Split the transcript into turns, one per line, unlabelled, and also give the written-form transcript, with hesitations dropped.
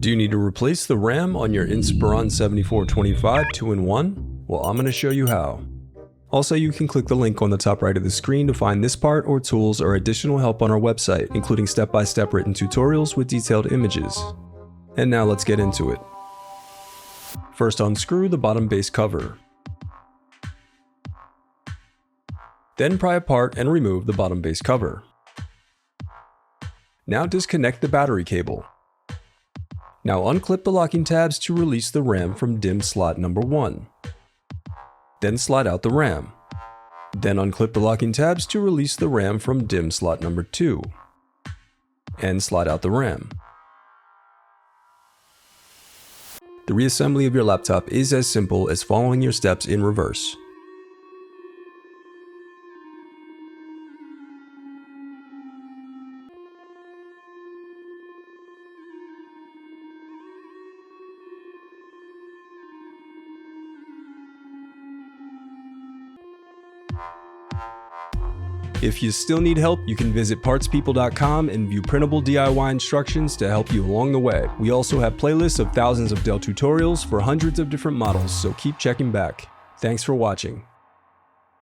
Do you need to replace the RAM on your Inspiron 7425 2-in-1? Well, I'm going to show you how. Also, you can click the link on the top right of the screen to find this part or tools or additional help on our website, including step-by-step written tutorials with detailed images. And now let's get into it. First, unscrew the bottom base cover. Then pry apart and remove the bottom base cover. Now disconnect the battery cable. Now unclip the locking tabs to release the RAM from DIMM slot number 1. Then slide out the RAM. Then unclip the locking tabs to release the RAM from DIMM slot number 2. And slide out the RAM. The reassembly of your laptop is as simple as following your steps in reverse. If you still need help, you can visit partspeople.com and view printable DIY instructions to help you along the way. We also have playlists of thousands of Dell tutorials for hundreds of different models, so keep checking back. Thanks for watching.